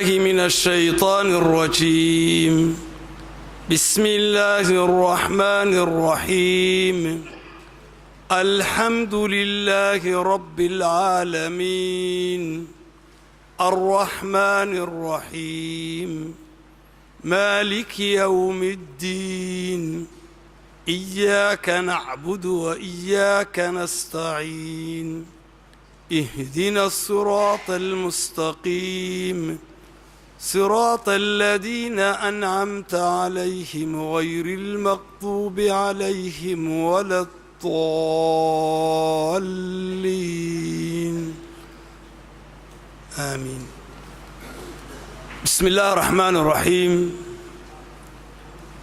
من الشيطان الرجيم. بسم الله الرحمن الرحيم. الحمد لله رب العالمين الرحمن الرحيم مالك يوم الدين إياك نعبد وإياك نستعين اهدنا الصراط المستقيم صراط الذين أنعمت عليهم غير المغضوب عليهم ولا الضالين آمين. بسم الله الرحمن الرحيم.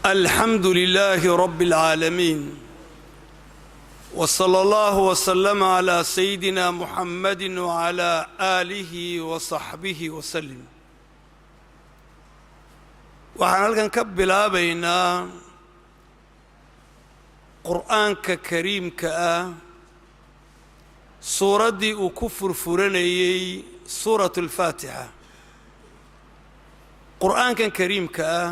الحمد لله رب العالمين وصلى الله وسلم على سيدنا محمد وعلى آله وصحبه وسلم. waxaan halkan ka bilaabaynaa qur'aanka kariimka ah suuraddii uu ku furfuranayay suuratul faatixa. qur'aankan kariimka ah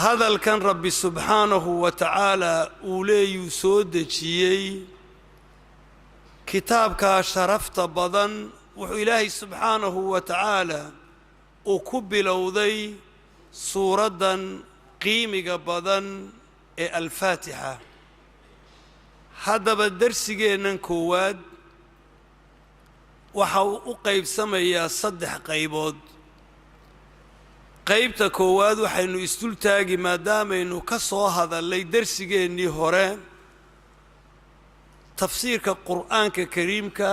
hadalkan rabbi subxaanahu wa tacaala uu leeyuu soo dejiyey kitaabkaa sharafta badan wuxuu ilaahay subxaanahu wa tacaala uu ku bilowday suuraddan qiimiga badan ee alfaatixa. haddaba darsigeennan koowaad waxa uu u qaybsamayaa 3 qaybood. qaybta koowaad waxaynu isdultaagi maadaamaynu ka soo hadallay darsigeennii hore tafsiirka qur'aanka kariimka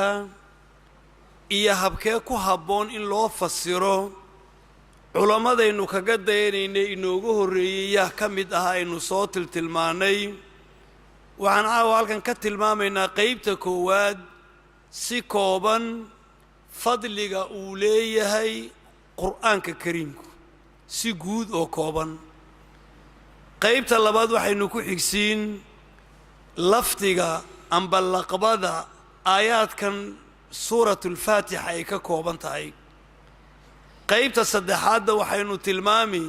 iyo habkee ku habboon in loo fasiro. culammadaynu kaga dayanaynay inoogu horreeyey yaa ka mid ah aynu soo tilmaannay. waxaan caawa halkan ka tilmaamaynaa qaybta koowaad si kooban fadliga uu leeyahay qur'aanka kariimku si guud oo kooban. qaybta labaad waxaynu ku xigsiin lafdiga amba laqbada aayaadkan suuratulfaatixa ay ka kooban tahay. qaybta saddexaadda waxaynu tilmaami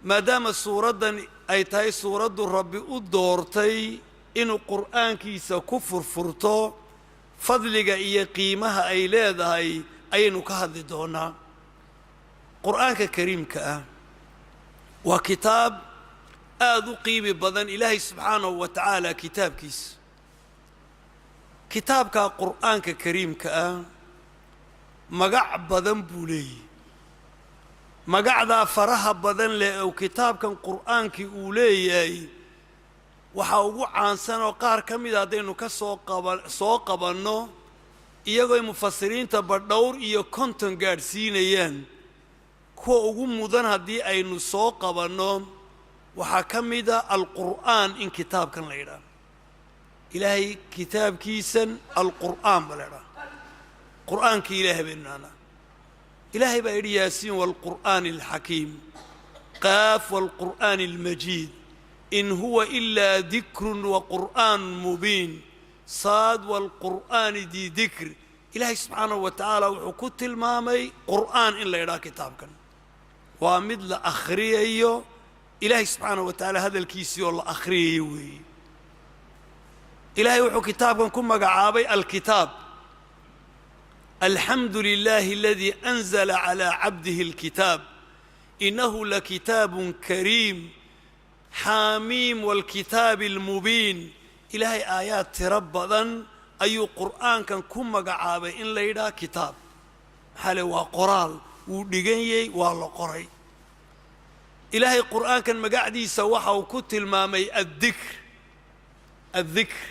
maadaama suuraddan ay tahay suuraddu rabbi u doortay inuu qur'aankiisa ku furfurto fadliga iyo qiimaha ay leedahay ayaynu ka hadli doonaa. qur'aanka kariimka ah waa kitaab aad u qiimi badan ilaahay subxaanahu wa tacaala kitaabkiisa. kitaabka qur'aanka kariimka ah magac badan buu leeyahy. magacdaa faraha badan leh oo kitaabkan qur'aankii uu leeyahay waxaa ugu caansan oo qaar ka mida haddaynu ka soo qabanno iyagooy mufasiriinta badhowr iyo 50 gaadhsiinayaan. kuwa ugu mudan haddii aynu soo qabanno waxaa ka mida alqur'aan in kitaabkan la yidhaah. ilaahay kitaabkiisan alqur'aan ba la yidhaah. qur'aankii ilaahay baynu idhahnaa. ilaahay baa yidhi yaasiin waalqur'aani alxakiim qaaf waalqur'aani almajiid in huwa ilaa dikrun wa qur'aan mubiin saad waalqur'aani dii dikr. ilaahay subxaanahu wa tacaala wuxuu ku tilmaamay qur'aan in la yidhaha kitaabkan waa mid la akhriyayo. ilaahay subxaanahu wa tacaala hadalkiisii oo la akhriyayo weeye. ilaahay wuxuu kitaabkan ku magacaabay alkitaab. الحمد لله الذي أنزل على عبده الكتاب إنه لكتاب كريم حاميم والكتاب المبين. إلهي آيات تربضا أي قرآن كان كم مقعابي إن ليدا كتاب حالي وقرال ودقيني والقري. إلهي قرآن كان مقعدي سواحا وكتل مامي الذكر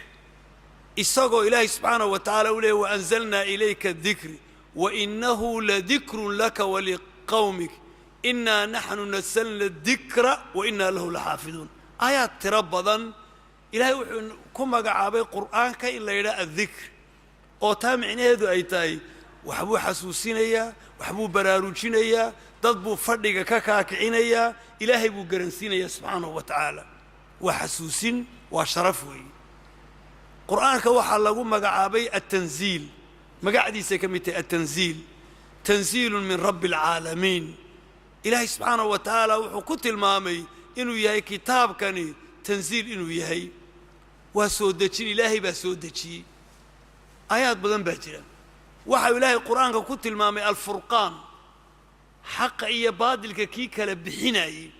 isagoo ilaahay subxaanahu wa tacaala u leeyay waanzalnaa ilayka dikri wainahu ladikru laka waliqawmik innaa naxnu nasalna dikra wainaa lahu laxaafiduun. aayaad tiro badan ilaahay wuxuu ku magacaabay qur'aanka in la yidhaha addikr oo taa micnaheedu ay tahay waxbuu xasuusinayaa, waxbuu baraarujinayaa, dad buu fadhiga ka kaakicinayaa, ilaahay buu garansiinayaa subxaanahu wa tacaala. waa xasuusin, waa sharaf weeye. qur'aanka waxaa lagu magacaabay التنزيل magacdiisa ka mid tahay التنزيل تنزيل من رب العالمين إلهي سبحانه وتعالى وحكوت المامي إنه يهي كتاب كان تنزيل إنه يهي وسودتشي إلهي بسودتشي آيات بدن باجرة وحا إلهي القرآن كنت المامي الفرقان حق إيا بادل كيكا لبحيناي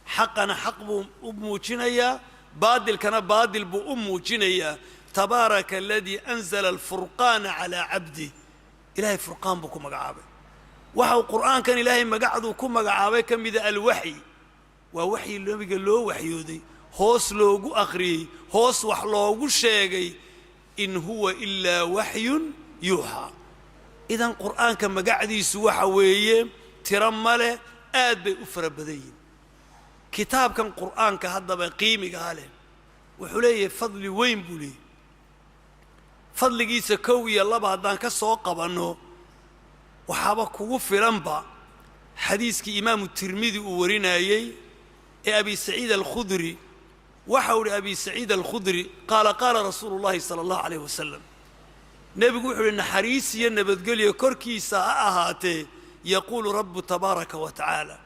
حقنا حق بموجينيا بادل كان بادل بأموجينيا تبارك الذي أنزل الفرقان على عبده إلهي فرقان بكم مقعابه وحا القرآن كان إلهي مقعدو كم مقعابه كم بذا الوحي ووحي اللي بيقال له وحيو دي هوس لوغو أخري هوس وحلوغو الشيغي إن هو إلا وحي يوحى إذن القرآن كان مقعد يسوى حوية ترمله آد بي أفر بذين كتاب كان قرآن كهذا بقيمي قاله وحليه فضل وين بولي فضل جيسا كوي الله بعدان كسوق بأنه وحابك وفرنبا حديث كي إمام الترمذي ورنا يي أبي سعيد الخدري وحول أبي سعيد الخدري قال رسول الله صلى الله عليه وسلم نبي يقول إن حريسي النبي تقول يكركي ساعته يقول رب تبارك وتعالى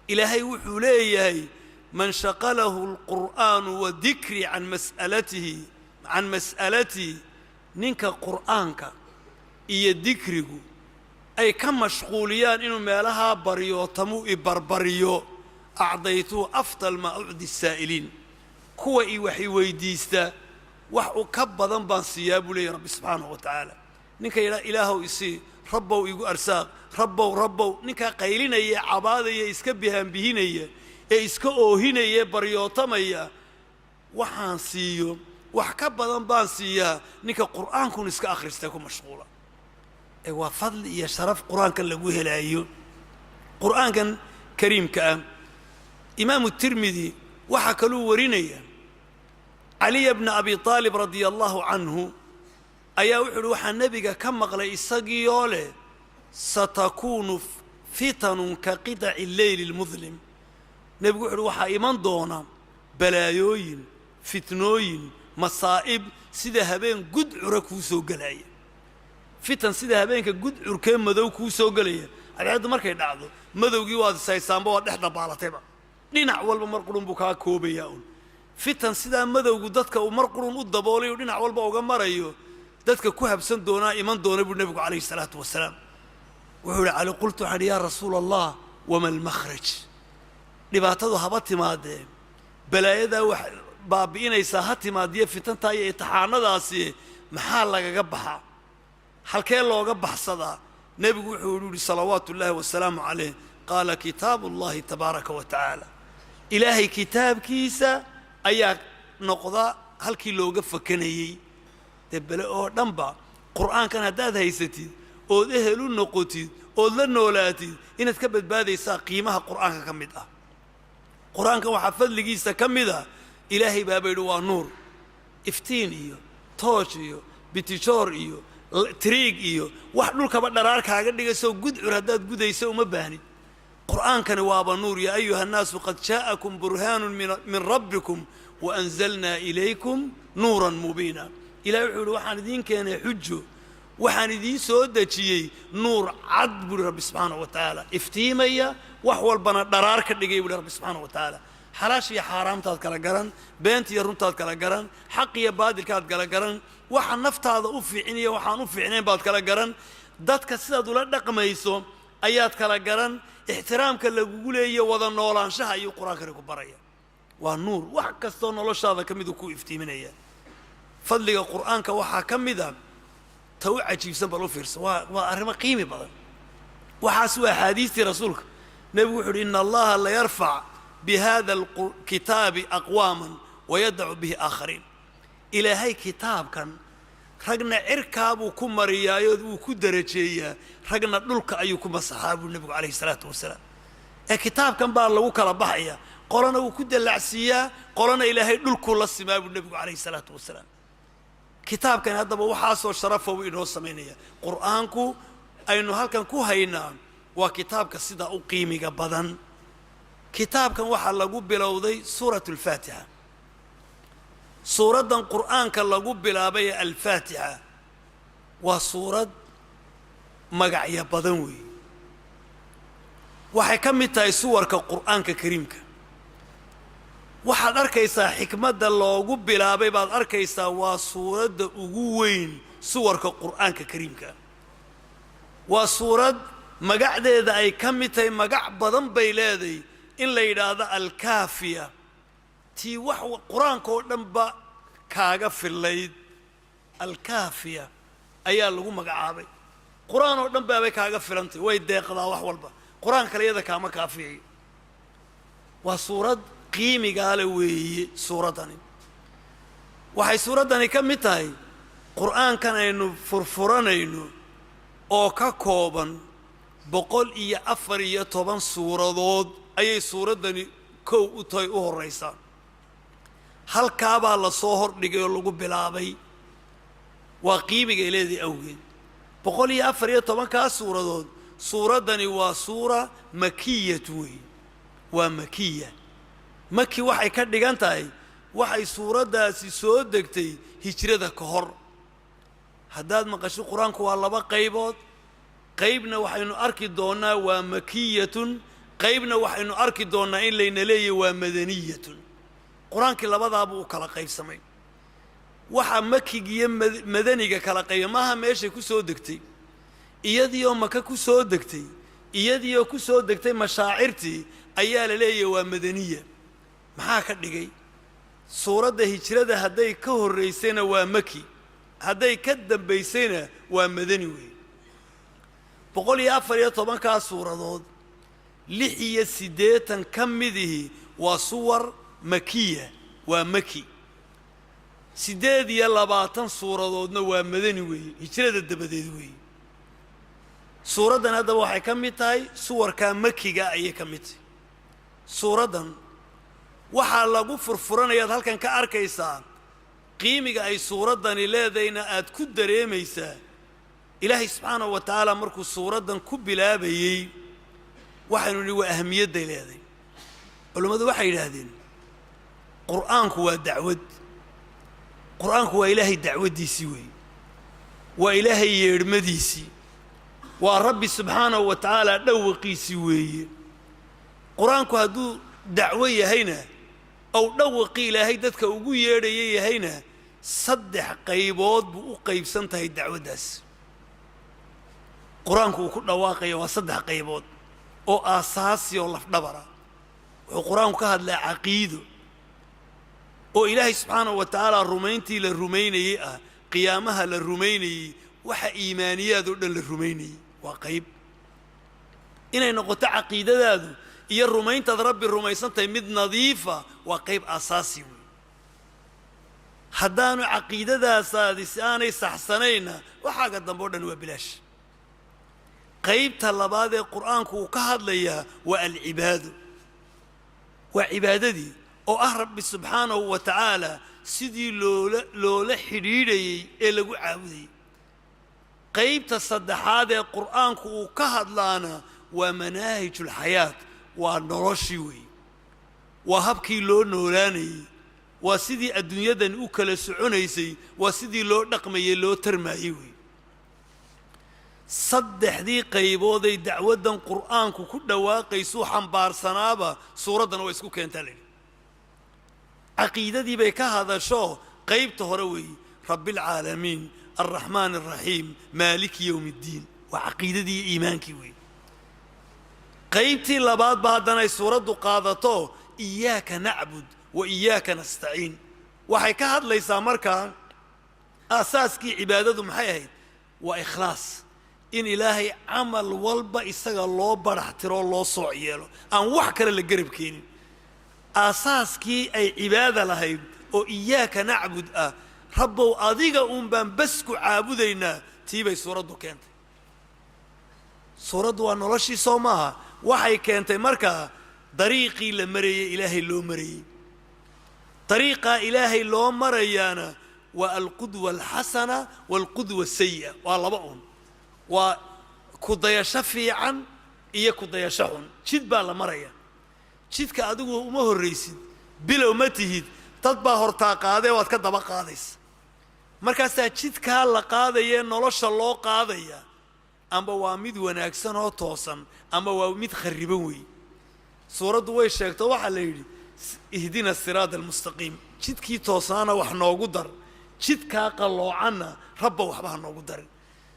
إلهي وحوليه من شغله القرآن وذكري عن مسألتي نينك قرآنك إيا ذكرك أي كم مشغوليان إنه مالها بريو تمو بربريو أعطيته أفضل ما أعطي السائلين كوا إي وحي ويديستا وحو كبضا بانسيابو لي رب سبحانه وتعالى نينك إلهو إسي ربو إيقو أرساق ربو نينك قيلين إيا عبادة إيا إسكا بيهان بيهين إيا إسكا أوهين إيا بريو تميا وحان سيو وحكبضا بانسيا نينك قرآن كون إسكا أخرستاكو مشغولا إيوا فضل إيا شرف قرآن كان لقوه لأيو قرآن كان كريم كأم إمام الترمذي وحكلوا ورينيا علي بن أبي طالب رضي الله عنه أيا وحلو حنبيك كم مغلى إساقيولي ستكون فتن كقطع الليل المظلم نبي وحلو وحا إيمان دونا بلايوين فتنوين مصائب سيدا هبين قد عركوسو قلايا فتن سيدا هبين كقد عركين مدو كوسو قلايا العياد مركي دعضو مدو قيواد سايسان بواد إحنا بالاتيبا dhinac walba mar qurun buu ka koobayaa fitan sida madowgu dadka uu mar qurun u daboolayo dhinac walba uga marayo dadka ku habsan doona iman doona buu nabigu kaleey salaatu wasalaam wuxuu ali qultu hadi ya rasuul allah wama al makhraj dhibaatadu haba timaade balaayada wax baabiinaysa ha timaadiye fitanta iyo imtixaanadaasi maxaa lagaga baxa halkee looga baxsadaa nabigu wuxuu yiri salawaatullaahi wasalaamu alayhi qala kitaabullahi tabaaraka wa ta'ala إلهي كتاب كيسا أياك نقضى هل كي لوغا فكنيي تبلا أو دنبا قرآن كان هداد هيستي أو ذهلو نقوتي أو ذنولاتي إن تكبت بادي سا قيمها قرآن كمدا قرآن كان وحفظ لقيسا كمدا إلهي بابيلو نور افتين إيو توش إيو بتشور إيو تريق إيو وحنول كبت نرارك هاقر لقيسا وقد عرهداد قد يسو مباني قرآن كان وابا نور يا أيها الناس قد جاءكم برهان من ربكم وأنزلنا إليكم نورا مبينا إلى يحول وحان دين كان يحجو وحان دين سودة نور عد رب سبحانه وتعالى افتيمية وحوال بنا درارك اللي جيب رب سبحانه وتعالى حلاش يا حرام تذكر قرن بنت يا رم تذكر قرن حق يا بادل تذكر قرن وحان نفط هذا أوفي عينيه وحان أوفي عينيه بذكر قرن دات كسيدة دولا دقميسو أيات كلا قرن احترامك اللي يقولي وضع نولان شها أيو قرآن كريكو برايا والنور وحكا استونا لوش هذا كميدو كو افتيمينيا فضلك قرآنك وحا كميدا توعى جيب سنبالو فيرس وأرما قيمي بضا وحاسوا حديث رسولك نبي إن الله لا يرفع بهذا الكتاب أقواما ويدعو به آخرين إلى هاي كتاب كان رجنا عركاب وكم مريايد وكم درجية رجنا دلك أيكم الصحابة النبي عليه الصلاة والسلام الكتاب كان بار لو كلا بحية قالنا وكد العسية قالنا إلى هاي دلك كل السماء النبي عليه الصلاة والسلام كتاب كان هذا بوحاس وشرفه وإنه سمينية قرآنكو أنه هل كان كوهينا وكتاب كسيدا أقيمي بدن كتاب كان وحال لقوا بلوضي سورة الفاتحة سورة القرآن كان لقوا بلابي الفاتحة وسورة magacyo badan weeye waxay ka mid tahay suwarka qur'aanka kariimka waxaad arkaysaa xikmadda loogu bilaabay baad arkaysaa waa suuradda ugu weyn suwarka qur'aanka kariimka waa suurad magacdeeda ay ka mid tahay magac badan bay leedahay in la yidhaahdo alkaafiya tii wax qur-aanka oo dhanba kaaga fillayd alkaafiya ayaa lagu magacaabay qur-aan oo dhan baabay kaaga filantay way deeqdaa wax walba qur-aan kale iyada kaama kaafiyayo waa suurad qiimigaa le weeye suuraddani waxay suuraddani ka mid tahay qur'aankan aynu furfuranayno oo ka kooban 114 suuradood ayay suuraddani kow u tahay u horraysaa halkaabaa la soo hordhigay oo lagu bilaabay waa qiimigay leedahay awgeed 114 suuradood suuraddani waa suura makiyat weeye waa makiya maki waxay ka dhigan tahay waxay suuraddaasi soo degtay hijrada ka hor haddaad maqasho qur-aanku waa 2 qaybood qaybna waxaynu arki doonnaa waa makiyatun qaybna waxaynu arki doonnaa in layna leeyahay waa madaniyatun qur-aankii labadaabuu u kala qaybsamay waxa makigiiyo madaniga kala qayba maaha meeshay ku soo degtay iyadiioo maka ku soo degtay iyadiioo ku soo degtay mashaacirtii ayaa la leeyahay waa madaniya maxaa ka dhigay suuradda hijrada hadday ka horraysayna waa maki hadday ka dambaysayna waa madani weeye 114 suuradood 86 ka midihii waa suwar makiya waa maki 28 suuradoodna waa madani weeye hijrada dabadeed weeye suuraddan haddaba waxay ka mid tahay suwarkaa makiga ayay ka mid tahay suuraddan waxaa lagu furfuranayaad halkan ka arkaysaa qiimiga ay suuraddani leedayna aad ku dareemaysaa ilaahay subxaanahu wa tacaala markuu suuraddan ku bilaabayey waxaynu nihi waa ahamiyadday leedahay culummadu waxay yidhaahdeen qur'aanku waa dacwad qur'aanku waa ilaahay dacwaddiisii weeye waa ilaahay yeedhmadiisii waa rabbi subxaanahu wa tacaala dhawaqiisii weeye qur-aanku hadduu dacwo yahayna ow dhawaqii ilaahay dadka ugu yeedhaya yahayna 3 qaybood buu u qaybsan tahay dacwaddaas qur-aanku uu ku dhawaaqaya waa 3 qaybood oo aasaasi oo lafdhabara wuxuu qur-aanku ka hadlaa caqiido oo ilaahay subxaanahu wa tacaala rumayntii la rumaynayey ah qiyaamaha la rumaynayey waxa iimaaniyaad oo dhan la rumaynayey waa qayb inay noqoto caqiidadaadu iyo rumayntaad rabbi rumaysantahay mid nadiifa waa qayb aasaasi weeye haddaanu caqiidadaasaadi si aanay saxsanayna waxaaga dambe o dhan waa bilaash qaybta labaad ee qur'aanku uu ka hadlayaa waa alcibaado waa cibaadadii oo ah rabbi subxaanahu wa tacaala sidii loola xidhiidhayey ee lagu caabudayey qaybta saddexaad ee qur'aanku uu ka hadlaana waa manaahijulxayaat waa noloshii weeye waa habkii loo noolaanayey waa sidii adduunyadan u kala soconaysay waa sidii loo dhaqmayey loo tarmaayey weeye 3 qaybooday dacwaddan qur'aanku ku dhawaaqaysuu xambaarsanaaba suuraddana waa isku keentaa layidhi caqiidadii bay ka hadasho qaybta hore weeye rabbialcaalamiin alraxmaan alraxiim maaliki yowmi iddiin waa caqiidadii iyo iimaankii weeye qaybtii labaad ba haddanay suuraddu qaadato iyaaka nacbud wa iyaaka nastaciin waxay ka hadlaysaa markaa aasaaskii cibaadadu maxay ahayd waa ikhlaas in ilaahay camal walba isaga loo barax tiroo loo sooc yeelo aan wax kale la garab keenin aasaaskii ay cibaada lahayd oo iyaaka nacbud ah rabbow adiga uun baan bas ku caabudaynaa tii bay suuraddu keentay suuraddu waa noloshii soo maaha waxay keentay markaa dariiqii la marayey ilaahay loo marayey dariiqaa ilaahay loo marayaana waa alqudwa alxasana waalqudwa asayi'a waa 2 un waa ku dayasho fiican iyo ku dayasho xun jid baa la maraya jidka adigu uma horraysid bilow ma tihid dad baa hortaa qaadee waad ka daba qaadaysa markaasaa jidkaa la qaadayee nolosha loo qaadaya أما وامد وناكسن أو توصن أما وامد خربوي سورة ويشك توح الليل اهدنا الصراط المستقيم شد كي توصانا وحنا قدر شد كاقلوا عنا رب وحبها قدر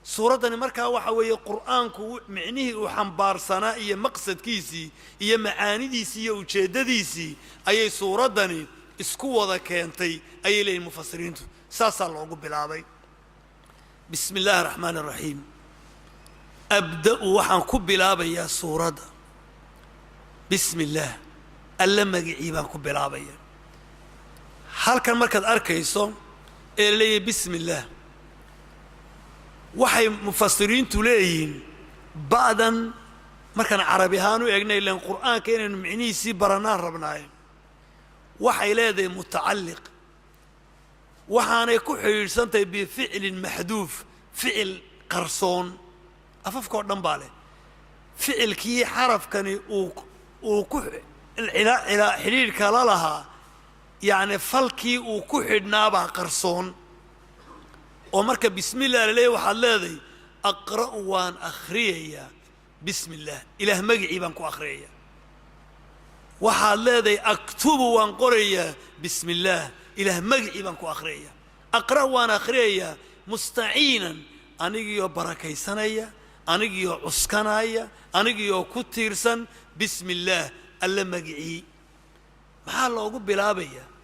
سورة مركا وحوي القرآن معنيه وحنبار صنائية مقصد كيسي هي معاني ديسي وشدة ديسي أي سورة دني اسكو ذا كانتي أي لي المفسرين ساسا الله بالعبي بسم الله الرحمن الرحيم أبدأ وحن كبلابي يا سورة بسم الله ألما جيبان كبلابي هل كان مركز أركيسو إلي بسم الله waxay mufassiriintu leeyihiin baadan markan carabi ahaan u eegnay leen quraanka inaynu macnihiisii baranaan rabnaay waxay leedahay mutacalliq waxaanay ku xiriirsantay bi ficil maxduuf ficil qarsoon afafka dhan baale ficilkii xarafkani uu ku ila xiriirka la lahaa yaani falkii uu ku xidhnaaba qarsoon ومركب بسم الله ليه وحد لذي أقرأ وان أخرية بسم الله إله مجعي بانكو أخرية وحد لذي أكتب وان قرية بسم الله إله مجعي بانكو أخرية أقرأ وان أخرية مستعينا أنيجيو بركي سنية أنيجيو عسكناية أنيجيو كتيرسن بسم الله ألا مجعي ما الله أقول بلابية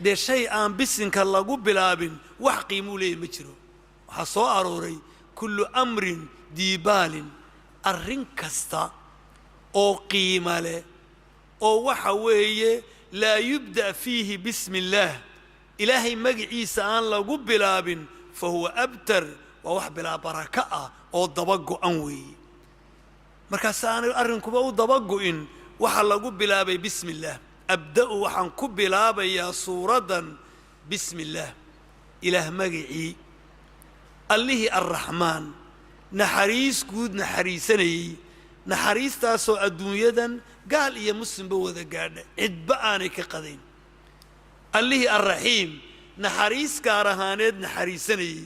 ده شيء عن بسنك الله قبلابن وحقيموا لي مجرو حصو أروري كل أمر ديبال الرنكستا أو قيمة له أو وحوية لا يبدأ فيه بسم الله إلهي مجعيس عن الله قبلابن فهو أبتر ووحبلا بركاء أو ضبقو أنوي مركزان الأرنكب أو ضبقو إن وحل قبلابي بسم الله أبدأ وحن كبلابا يا صورة بسم الله إله مجعي الله الرحمن نحريس كود نحريسني نحريس تاسو الدنيا قال يا مسلم بوذا قاعد اتبعاني كقدين الله الرحيم نحريس كارهاند نحريسني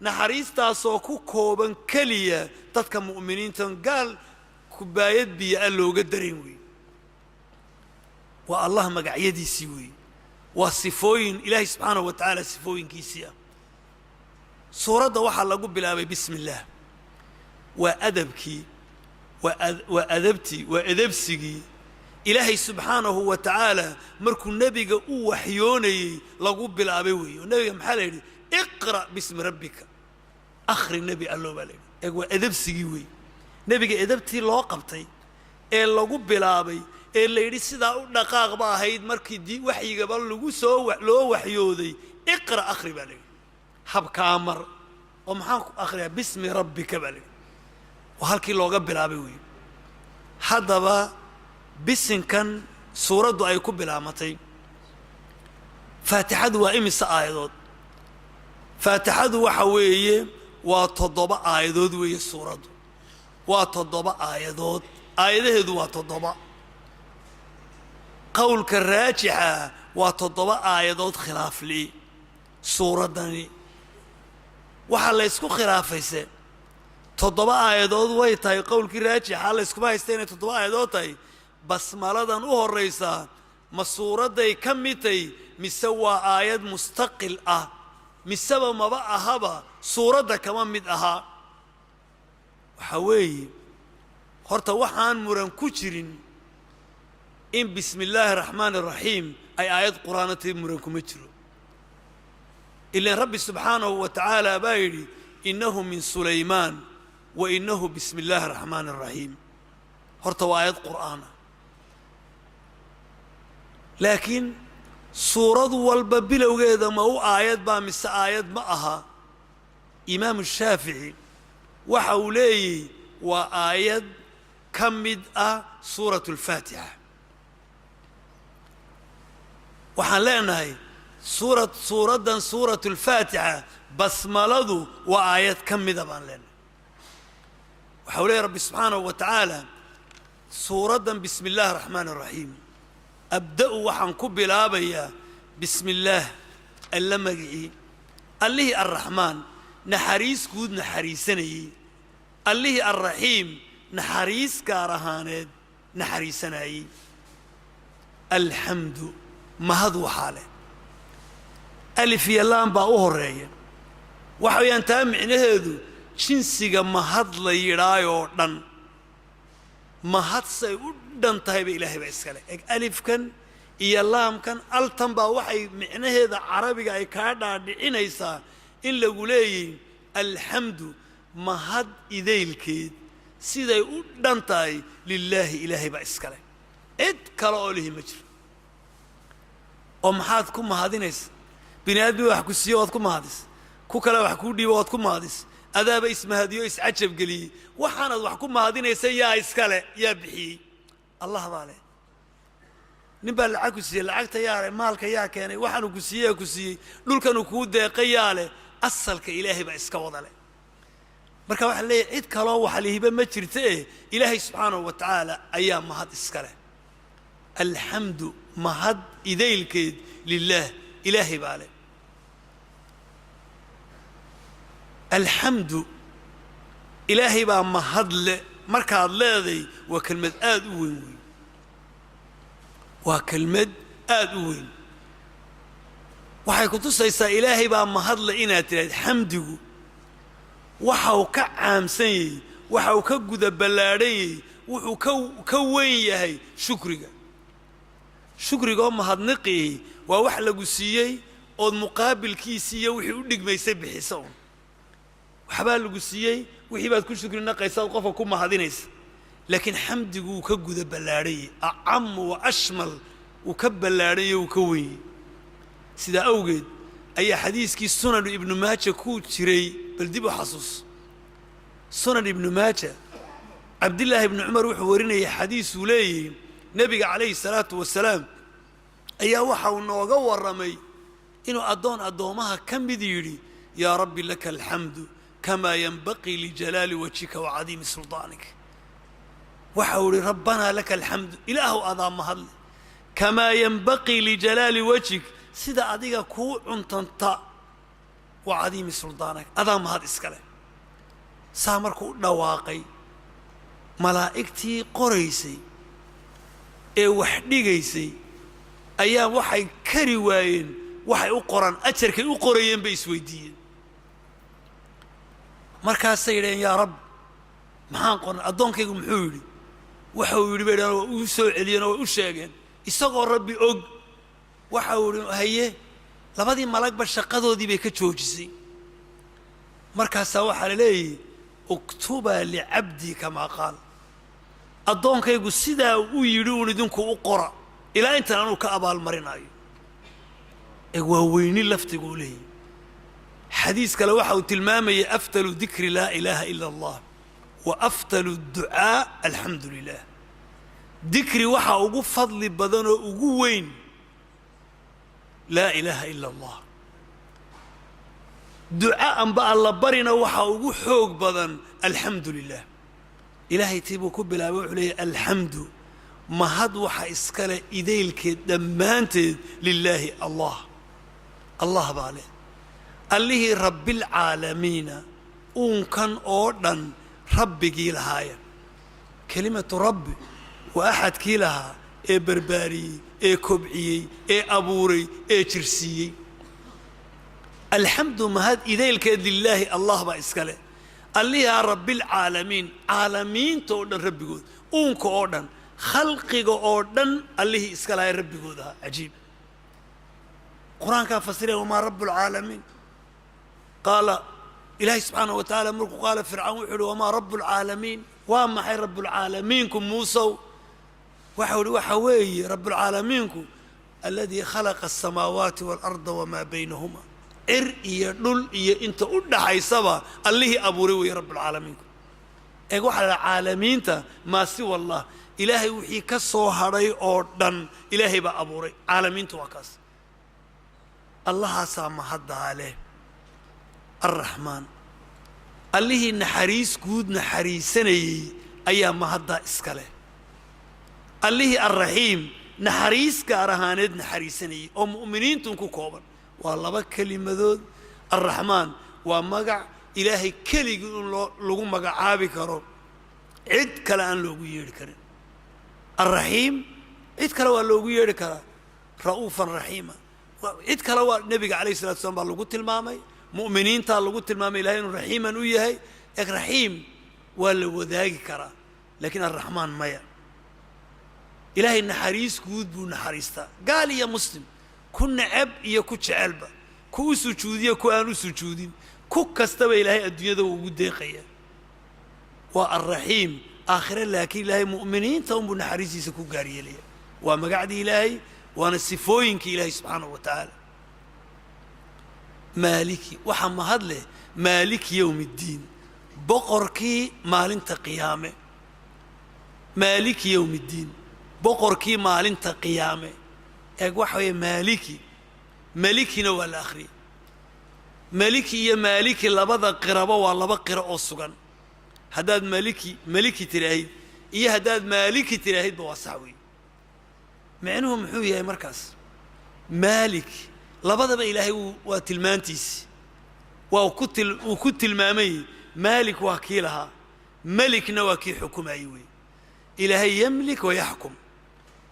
نحريس تاسو كوبا كليا تتك مؤمنين قال كبايد بي قالوا قدرين وي والله مقعيدي سوي والصفوين إلهي سبحانه وتعالى صفوين كيسيا سورة وحا لقو بلابي بسم الله وأدبكي وأدبتي وأدبسكي إلهي سبحانه وتعالى مركو النبي وحيوني لقو بلابي والنبي محالي اقرأ باسم ربك آخر النبي قال له بالي وأدبسكي وي نبي أدبتي لوقبتي إيه لقو بلابي اللي يريد سدا دقائق باهيد مركي دي وحي قبل لو وحيودي اقرأ آخر بالي حب كامر ومحاك آخر باسم ربك بالي وهالكي لو قبل أبوي هذا با بسن كان سورة دعاء كبل عمتين فاتحة وإمس آيات فاتحة وحوية وتضبع آيات وهي السورة وتضبع آيات آيات وتضبع قول كالراجحة وتضبع آيات خلاف لي سورة داني وحال يسكو خلافيسه تضبع آيات ويتاي قول كالراجحة حال يسكو ما يستيني تضبع آيات بس مالدان الرئيسة ما سورة دي كميتي مسوى آيات مستقل مسوى ما بقى هبا سورة دا كمان مدأها وحوي خورتا وحان مران كوشرين إن بسم الله الرحمن الرحيم أي آيات قرآن مران كمترو إلا رب سبحانه وتعالى بايري إنه من سليمان وإنه بسم الله الرحمن الرحيم خورتا آيات قرآن لكن سورة والبابل وغيدا ما هو آيات بامس آيات معها إمام الشافعي وحوليه وآيات كمد سورة الفاتحة وحلينا سورة الفاتحة بسملة وآيات كمد بان لنا وحوليه رب سبحانه وتعالى سورة بسم الله الرحمن الرحيم أبدأ وحن كبلابيا بسم الله اللمجي الله الرحمن نحريس كود نحريسني allihii arraxiim naxariis gaar ahaaneed naxariisanayey alxamdu mahad waxaa leh alif iyo laam baa u horreeya waxa weeyaan taa micnaheedu jinsiga mahad la yidhaayoo dhan mahad say u dhan tahay ba ilaahay baa iskale eg alifkan iyo laamkan altan baa waxay micnaheeda carabiga ay kaa dhaadhicinaysaa in lagu leeyahay alxamdu mahad idaylkeed siday u dhan tahay lilaahi ilaahay baa iskale cid kale oo lihi ma jiro oo maxaad ku mahadinaysa bini aadmi wax ku siiyo waad ku mahadis ku kale wax kuu dhiibo waad ku mahadis adaaba ismahadiyo iscajab geliyey waxaanaad wax ku mahadinaysa yaa iskale yaa bixiyey allah baa leh nin baa lacag ku siiyey lacagta yaa leh maalka yaa keenay waxaanu ku siiyey ku siiyey dhulkanu kuu deeqay yaa leh asalka ilaahay baa iska wada leh marka waxaa leeyahay cid kaloo wax lihiba ma jirta ilaahay subxaanahu wa tacaala ayaa mahad iska leh alxamdu mahad idaylkeed lilaah ilaahay baa leh alxamdu ilaahay baa mahad leh markaad leeday waa kelmad aad u weyn wey waa kelmad aad u weyn waxay ku tusaysaa ilaahay baa mahad leh inaad tidhaahd xamdigu waxa uu ka caamsan yahay waxa uu ka guda ballaadhan yahay wuxuu ka weyn yahay shukriga oo mahadniqii waa wax lagu siiyey ood muqaabilkiisii iyo wixii u dhigmaysay bixisa un waxbaa lagu siiyey wixii baad ku shukri naqaysaa ood qofka ku mahadinaysa laakiin xamdigu wuu ka guda ballaadhan yahay acamu wa ashmal wuu ka ballaadhan yahay wuu ka weyn yahay sidaa awgeed ayaa xadiiskii sunan ibnu maaja ku jiray bal dib u xasuus sunan ibnu maaja cabdillaahi ibnu cumar wuxuu warinayay xadiisuu leeyihi nebiga calayhi salaatu wasalaam ayaa waxa uu nooga warramay inuu addoommaha ka mid yidhi yaa rabbi laka alxamdu kamaa yanbaqii lijalaali wajhika wa cadiimi suldaanik waxa uu ihi rabbanaa laka alxamdu ilaahow adaa mahadle kamaa yanbaqii lijalaali wajhik sida adiga kuu cuntanta wa cadiimi suldaanak adaa mahad iska leh saa markuu u dhawaaqay malaa'igtii qoraysay ee wax dhigaysay ayaa waxay kari waayeen waxay u qoraan ajarkay u qorayeen bay isweydiiyeen markaasay yidhaheen yaa rabb maxaan qornay addoonkaygu muxuu yidhi waxa uu yidhi bay dhahan waa uu soo celiyeen oo way u sheegeen isagoo rabbi og waxa uu yidhi haye labadii malagba shaqadoodii bay ka joojisay markaasaa waxaa la leeyahay uktubaa licabdii kamaa qaal addoonkaygu sidaa u yidhi uun idinku u qora ilaa intan anuu ka abaalmarinayo waa weyni laftiguu leeyahy xadiis kale waxa uu tilmaamayay afdalu dikri laa ilaaha ila allah wa afdalu ducaa alxamdu lilah dikri waxaa ugu fadli badanoo ugu weyn laa ilaaha ila allah duca amba alla barina waxaa ugu xoog badan alxamdu lilah ilaahay tii buu ku bilaabay wuxuu leeyahy alxamdu mahad waxa iskale idaylkeed dhammaanteed lilaahi allah baa leh allihii rabbilcaalamiina uunkan oo dhan rabbigii lahaaya kelimatu rabbi waa axadkii lahaa ee barbaariyey ee kobciyey ee abuuray ee jirsiiyey alxamdu mahad idaylkeed lilaahi allah baa iska leh allihaa rabbilcaalamiin caalamiinta oo dhan rabbigood uunka oo dhan khalqiga oo dhan allihii iska lahaa rabbigood ahaa cajiib qur-aankaa fasiraya wamaa rabbulcaalamiin qaala ilaahay subxaanahu wa tacaala markuu qaala fircawn wuxuu uhi wamaa rabbulcaalamiin waa maxay rabbulcaalamiinku muusow waxau uhi waxa weeye rabbulcaalamiinku aladii khalaqa asamaawaati waalarda wamaa baynahuma cir iyo dhul iyo inta u dhaxaysaba allihii abuuray weeye rabbulcaalamiinku eeg waxaa la caalamiinta maa siwa allah ilaahay wixii ka soo hadhay oo dhan ilaahay baa abuuray caalamiintu waa kaas allahaasaa mahaddaa leh arraxmaan allihii naxariis guud naxariisanayey ayaa mahaddaa iska leh allihii arraxiim naxariis gaar ahaaneed naxariisanayey oo mu'miniintun ku kooban waa laba kelimadood arraxmaan waa magac إلهي كلي لغو مقعابي كرو عد كلا أن لغو يركر الرحيم عد كلا لغو يركر رؤوفا رحيما عد كلا النبي عليه الصلاة والسلام لغو تلمامي مؤمنين تا لغو تلمامي إلهي رحيما وياهي رحيم ولو ذاك كرا لكن الرحمن مايا إلهي النحريس كود بو نحريستا قال يا مسلم كنا عب يا كوتش علبة كو سجودية كو أنو سجودين كو كستوى إلهي الدنيا ذو وديقيا والرحيم آخر لكن إلهي مؤمنين ثم بو نحريس يسكو قاري لي وما قاعد إلهي وانا السفوين كي إلهي سبحانه وتعالى مالكي وحما هدله مالك يوم الدين بقركي مالنت قيامه مالك يوم الدين بقركي مالنت قيامه اقوى مالكي مالكي نوى الآخري مالكي يا مالكي لبضا قرابة ولا بقرأ أصغن هداد مالكي تراهيد إيه هداد مالكي تراهيد بواسعوي مع أنهم محوية يا مركز مالك لبضا بإلهي وتلمانتيس وكت المامي مالك وكيلها ملك نواكي حكم أيوي إلهي يملك ويحكم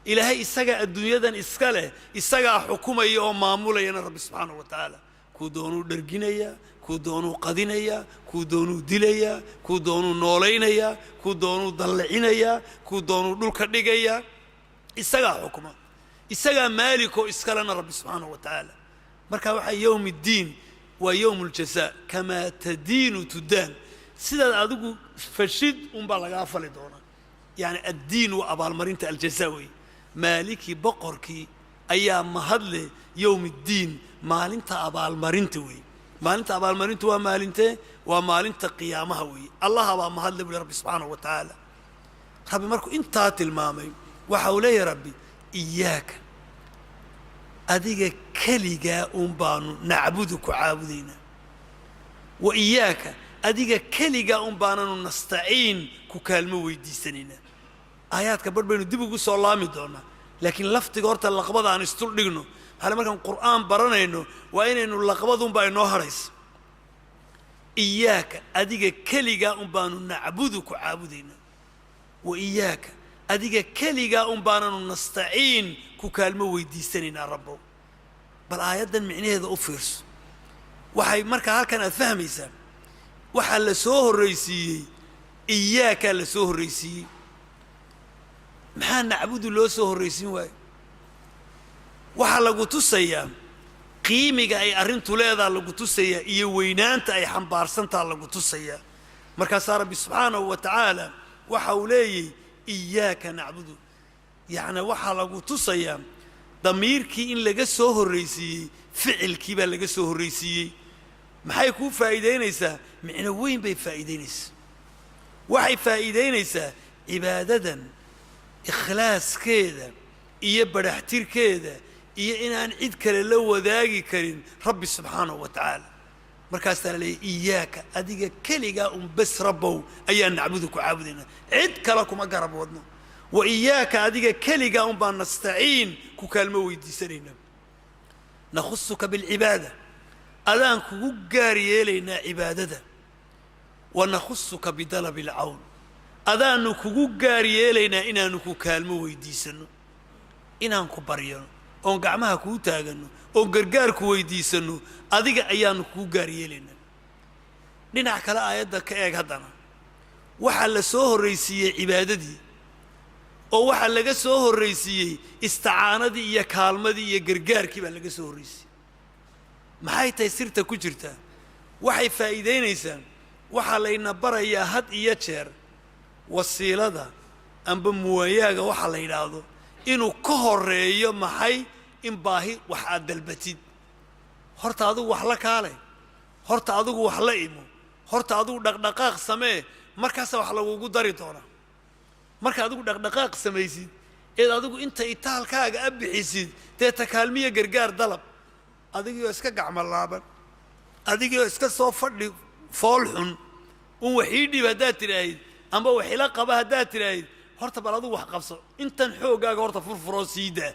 إلهي إساقا الدنيا دان إسكاله إساقا حكومة يوم معمولة يا رب سبحانه وتعالى كودونو درجينيا كودونو قدينيا كودونو دليا كودونو نولينيا كودونو ضلعينيا كودونو دولكدغيا إساقا حكومة إساقا مالك وإسكالنا رب سبحانه وتعالى مركا وحا يوم الدين ويوم الجزاء كما تدين تدان سيدا أدوكو فشد لغا فلدونا يعني الدين وأبال مرينة الجزاوي مالكي بقركي أيام مهدل يوم الدين مالنتا أبال مرينتوي مالنتا أبال مرينتو ومالنتا قيامها وي الله أبال مهدل برب سبحانه وتعالى ربي مركو انتا تلمامي وحولي يا ربي إياك أديك كليقا أمبانو نعبدك عابدين وإياك أديك كليقا أمبانو نستعين ككالمو ويدي سنين آيات كبر بينو ديبو قصة الله مدونا لكن لفتي قرطة اللقبضة عن استول ديقنو هلا مركا القرآن برانا إنو وإن إنو اللقبضون باينو هريس إياك أديك كليقا أمبانو نعبدك عابدين وإياك أديك كليقا أمبانو نستعين ككالمو ويدي سنين ربو بل آيات دان معنيه هذا أفرس وحي مركا هالكان أفهميسا وحا لسوه الرئيسي إياك لسوه الرئيسي محا نعبد لو سوه الرئيسي واي وحا لغو تسيا قيمك أي أرنتو ليدا لغو تسيا إيا وينانتا أي حنبارسانتا لغو تسيا مركا ساربي سبحانه وتعالى وحا ولي إياك نعبد يعني وحا لغو تسيا ضميركي إن لغا سوه الرئيسي فعلكي با لغا سوه الرئيسي maxay ku faa'iideynaysaa micno weyn bay faa'iideynaysaa waxay faa'iideynaysaa cibaadadan ikhlaaskeeda iyo baraxtirkeeda iyo inaan cid kale la wadaagi karin rabbi subxaanahu wa tacaala markaasaa la leeyahay iyaaka adiga keligaa bas rabbow ayaan nacbudu ku caabudayna cid kale kuma garab wadno wa iyaaka adiga keligaa baan nastaciin ku kaalmo weydiisanayna nakhusuka bilcibaada أذان كوجاري لنا عبادة ونخصك بدلب العون أذان كوجاري لنا إنا نكو كالمو ويديسنو إنا نكو بريانو أون قعمها كو تاغنو أون قرقار كو ويديسنو أذيك أيان كوجاري لنا نينا كلا آيات دا كأيك هدانا وحال سوه الرئيسية عبادتي أو وحال لغا سوه الرئيسية استعانة دي إيا كالمة دي إيا قرقار كيبا لغا سوه الرئيسية maxay tahay sirta ku jirta waxay faa'iideynaysaa waxa la ina barayaa had iyo jeer wasiilada amba muwayaaga waxa la yiraahdo inuu ka horeeyo maxay in baahi wax aad dalbatid horta adigu wax la kaale horta adigu wax la imo horta adigu dhaqdhaqaaq samee markaas wax lagu dari doona marka adigu dhaqdhaqaaq sameeysid ee adigu inta itaalkaaga abixisid taa takaalmiya gargaar dalab adigoo iska gacmo laaban adigoo iska soo fadhi fool xun wixii dhib hadaad tiraahid amba wixii la qaba hadaad tiraahid horta bal adigu wax qabso intan xoogaaga horta furfuro siida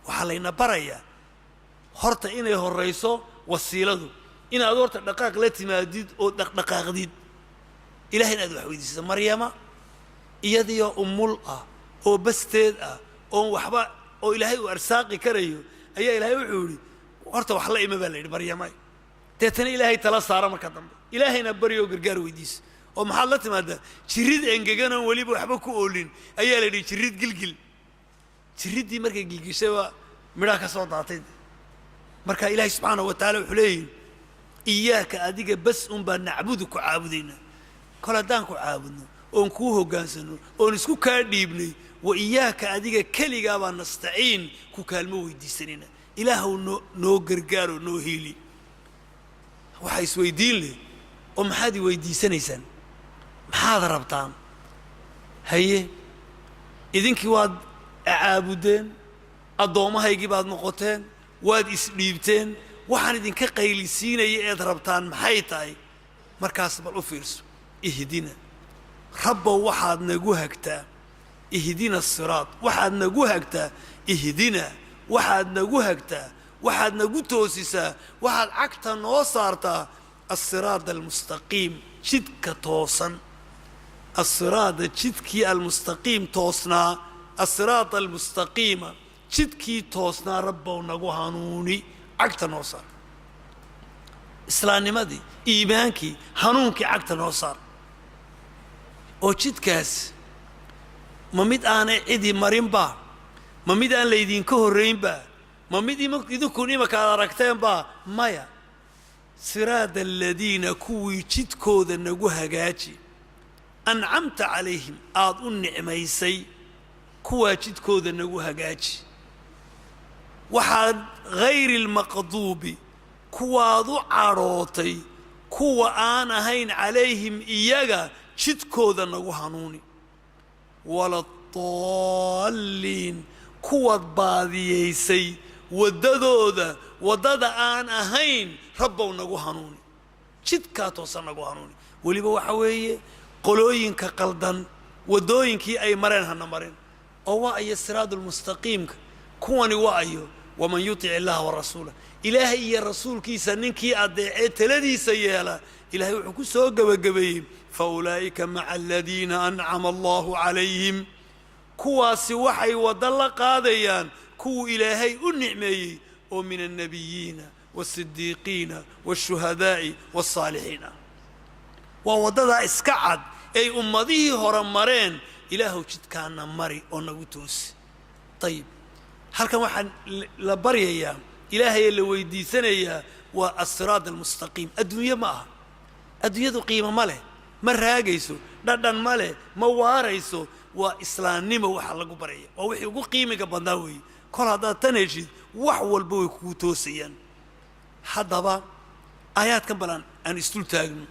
waxa layna barayaa horta inay horeyso wasiiladu إن أدورت دقائق لا تماديد أو دقائق ديد إلهي نادو حويدي مريم إيدي أمولأ أو بستيد أو وحبا أو إلهي وأرساقي كريو أي إلهي وحولي وأرتا وحلا إما بالي مريم تتني إلهي تلا صار مركضم إلهي نبريو قرقار ويديس أو محلة ماذا تريد إنجانا ولي بوحبكو أولين أي لدي تريد قلقل تريد دي مركا قلقل سوا مراكا صوت عطيد مركا إلهي سبحانه وتعالى وحلين إياك أديك بس نعبدك عابدين كل دانك عابدنا ونكوه قانسنو ونسكو كارديبني وإياك أديك كلي قابا نستعين كوكالمو يدي سنين إلهو نو قرقارو نو هيلي وحيس ويدين لي ومحادي ويدي سنيسان محاذا ربطان هيه إذنك واد عابدين الضوما هيجي بعد نقطتين واد إسليبتين waxaan idinka qayliisiinaya eed rabtaan maxay tahay markaas bal u fiirso ihdina rabbow waxaad nagu hagtaa ihdina siraad waxaad nagu hagtaa ihdina waxaad nagu hagtaa waxaad nagu toosisaa waxaad cagta noo saartaa as-siraad al-mustaqiim jidka toosan as-siraad jidkii al-mustaqiim toosnaa as-siraad al-mustaqiima jidkii toosnaa rabbow nagu hanuuni عقد نوصار إسلام نمدي إيمانكي هنونكي عقد نوصار أوشيت كاس مميد أنا إدي مريم با مميد أنا ليدين كهرين با مميد إذا كوني مكان ركتين با مايا سراد الذين كوي تشيت كود النجوها جاتي أنعمت عليهم أظن نعميسي كوا تشيت كود النجوها جاتي وحد غير المقضوب كوادو عروتي كوا أنا هين عليهم إياغا شتكو ذا نغو هانوني ولا الضالين كوا باذييسي وددو ذا ودد أنا هين ربو نغو هانوني شتكاتو سنغو هانوني وليبا وحوية قلوين كقلدن ودوين كي أي مرين هنمرين أو أي الصراط المستقيم كواني وأيو ومن يطع الله ورسوله إلهي يا رسول كيسا ننكي أدعي تلدي سيالا إلهي وحكو سوى قبقبين فأولئك مع الذين أنعم الله عليهم كواسي وحي ودل قاديان كو إلهي النعمي ومن النبيين والصديقين والشهداء والصالحين وودد اسكعد أي أمضيه هرمرين إلهو جد كان مري ونغتوس طيب هل كان واحد لبريا إلهي اللي ويدي ثنيا والصراط المستقيم الدنيا معها الدنيا ذو قيمة ماله مرة جيسو ندن ماله مواريسو وإسلام نما وحلقوا بريا ووحيقوا قيمة كبنداوي كل هذا تنجد وحول بوي كوتوسيا حدا با آيات كبلان أن استلتاجنو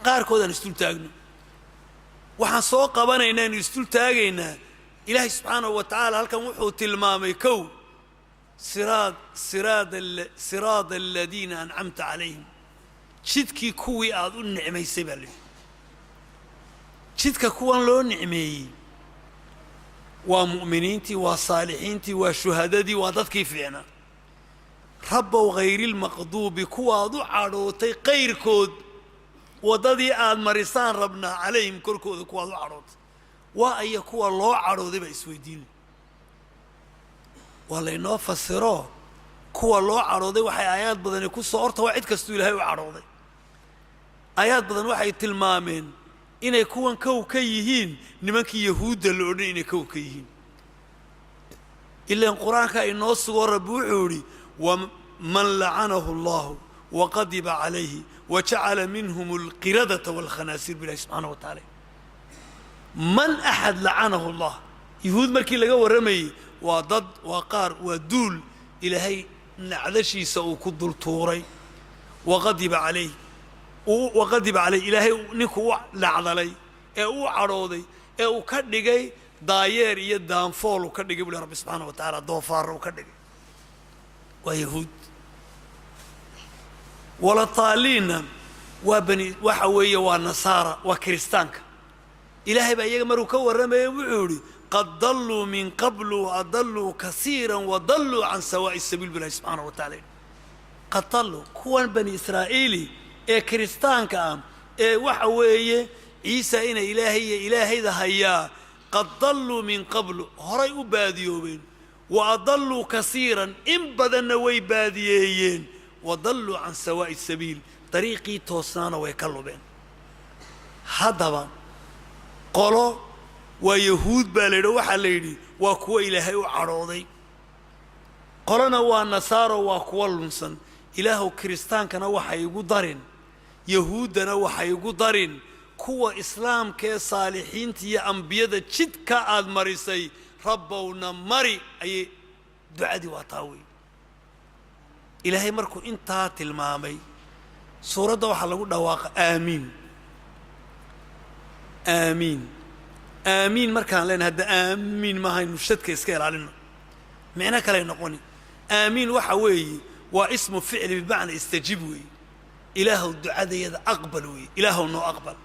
قار كود أن استلتاجنو وحن سوق بنا إن استلتاجينا إلهي سبحانه وتعالى هل كان وحو تلمامي كو صراط الذين أنعمت عليهم شدكي كوي أظن نعمي سبالي شدك كوان لو نعمي ومؤمنينتي وصالحينتي وشهددي وضدكي فينا ربوا غير المغضوب كوا ضعروتي غير كود وضدي آد مريسان ربنا عليهم كل كود كوا ضعروت وأي كوا الله عروضي بإسويدين والله إنه فسره كوا الله عروضي وحي آيات بدن يكون صورته وعد كستو إلهي وعروضي آيات بدن وحي تلمامين إن يكون كوكيهين نمك يهود اللي إن كوكيهين إلا إن القرآن كإنه صور بوحوري ومن لعنه الله وقضب عليه وجعل منهم القردة والخناسير بالله سبحانه وتعالى من أحد لعنه الله يهود مركي لقى ورمي وضد وقار ودول إلهي نعدشي سو كدل طوري وغضب عليه إلهي نكو لعضلي أو عروضي أو كدقي داير يدان فول وكدقي بلي رب سبحانه وتعالى دوفار وكدقي ويهود ولا طالين وبني وحوية ونصارى وكريستانك إلهي بقى يجمروا كورما وعوري قد ضلوا من قبل وأضلوا كثيرا وضلوا عن سواء السبيل بالله سبحانه وتعالى qatalu kuwan bani israa'iili ee kiristaanka ah ee waxa weeye ciisa ina ilaahay iyo ilaahayda hayaa qad dalluu min qablu horay u baadiyoobeen wa adalluu kasiiran in badanna way baadiyeeyeen wa dalluu can sawaa'i sabiil dariiqii toosnaana way ka lubeen haddaba qolo waa yahuud baa layidhi waxaa la yidhi waa kuwa ilaahay u cadhooday qolona waa nasaaro waa kuwa lunsan ilaahow kiristaankana waxay igu darin yahuuddana waxay igu darin kuwa islaamka ee saalixiinta iyo ambiyada jidka aad marisay rabbowna mari ayay ducadii waa taa wey ilaahay markuu intaa tilmaamay suuradda waxaa lagu dhawaaqa aamiin aamiin aamiin markaan leenahay hadda aamiin maahaynu shadka iska ilaalino micno kaley noqoni aamiin waxa weeye waa ismu ficli bimacna istajib weeye ilaahow ducadayada aqbal weeye ilaahow noo aqbal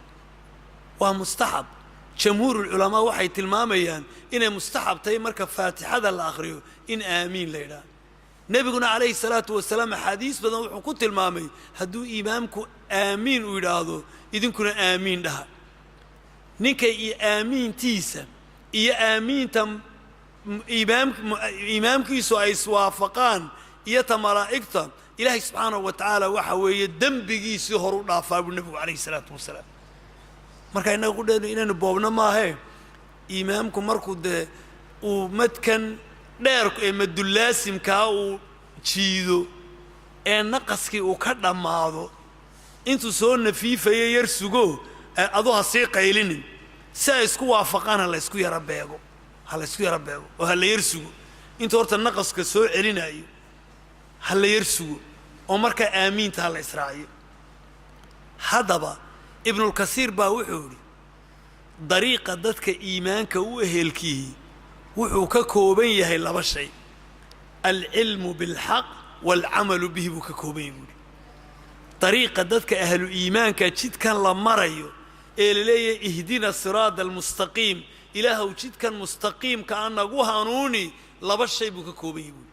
waa mustaxab jamhuurulculamaa waxay tilmaamayaan inay mustaxab tahay marka faatixada la akhriyo in aamiin la yidhaah nebiguna calayhi salaatu wasalaam axaadiis badan wuxuu ku tilmaamay hadduu imaamku aamiin uu yidhaahdo idinkuna aamiin dhaha ninka iyo aamiintiisa iyo aamiinta imaamkiisu ay iswaafaqaan iyo ta malaa'igta ilaahay subxaanahu wa tacaala waxa weeye dembigiisii hor u dhaafaa buu nebigu calayhi salaatu wasalaam marka innaga ku dheenu inaynu boobno maahee imaamku markuu dee uu madkan dheer ee madullaasimkaa uu jiido ee naqaskii uu ka dhammaado intuu soo nafiifayo yar sugo aduu ha sii qaylinin si ay isku waafaqaan ha la ysku yara beego oo ha la yar sugo intuu horta naqaska soo celinayo ha la yar sugo oo markaa aamiinta ha la israaciyo haddaba ibnulkasiir baa wuxuu idhi dariiqa dadka iimaanka u ehelkihi wuxuu ka kooban yahay laba shay alcilmu bilxaq waalcamalu bihi buu ka kooban yahay buuhi dariiqa dadka ahlu iimaanka jidkan la marayo ee la leeyahay ihdina siraada almustaqiim ilaahow jidkan mustaqiimka a nagu hanuuni laba shay buu ka kooban yahay buuhi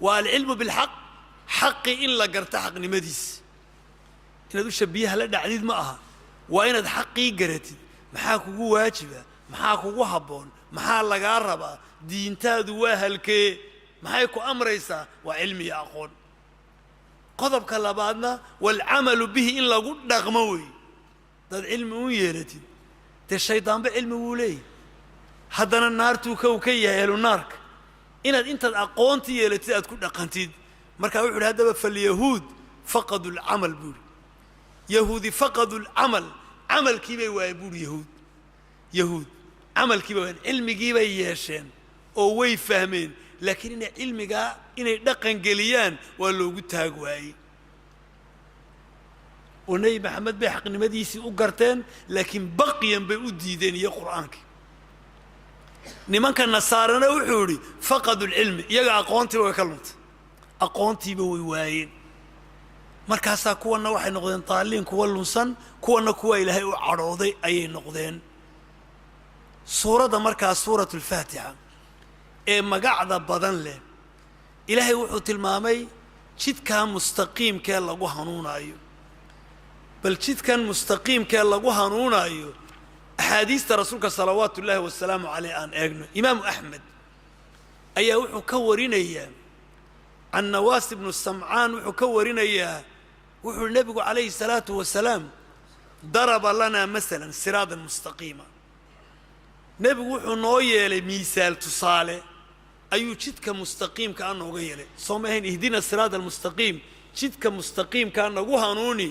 waa alcilmu bilxaq xaqi in la garta xaqnimadiisa inaad u shabiyaha la dhacdid ma aha waa inaad xaqii garatid maxaa kugu waajiba maxaa kugu habboon maxaa lagaa rabaa diintaadu waa halkee maxay ku amraysaa waa cilmi iyo aqoon qodobka labaadna waalcamalu bihi in lagu dhaqmo wey dad cilmi u yeelatid dee shaydaanba cilmi wuu leeyahy haddana naartuu kow ka yahay ahlu naarka inaad intaad aqoonta yeelatid aad ku dhaqantid markaa wuxu uhi haddaba falyahuud faqadu lcamal buuhi yahuudi faqadu lcamal camalkii bay waayeen buuhi yahuud camalkii bay waayeen cilmigii bay yeesheen oo way fahmeen laakiin inay cilmigaa inay dhaqan geliyaan waa loogu taag waayey oo nebi maxamed bay xaqnimadiisii u garteen laakiin baqiyan bay u diideen iyo qur'aankii nimanka nasaarana wuxuu idhi faqadu lcilmi iyaga aqoontiiba way ka luntay aqoontiiba way waayeen markaasaa kuwanna waxay noqdeen daaliin kuwa lunsan kuwanna kuwa ilaahay u cadhooday ayay noqdeen suuradda markaa suuratu alfaatixa ee magacda badan leh ilaahay wuxuu tilmaamay jidkaa mustaqiimkee lagu hanuunaayo bal jidkan mustaqiimkee lagu hanuunaayo axaadiista rasuulka salawaatu ullaahi wasalaamu caleyh aan eegno imaamu axmed ayaa wuxuu ka warinayaa can nawaas ibnu samcaan wuxuu ka warinayaa wuxuu nebigu calayhi salaatu wasalaam daraba lanaa masalan siraadan mustaqiima nebigu wuxuu noo yeelay miisaal tusaale ayuu jidka mustaqiimka a nooga yeelay soo ma ahayn ihdina siraada almustaqiim jidka mustaqiimkaa nagu hanuuni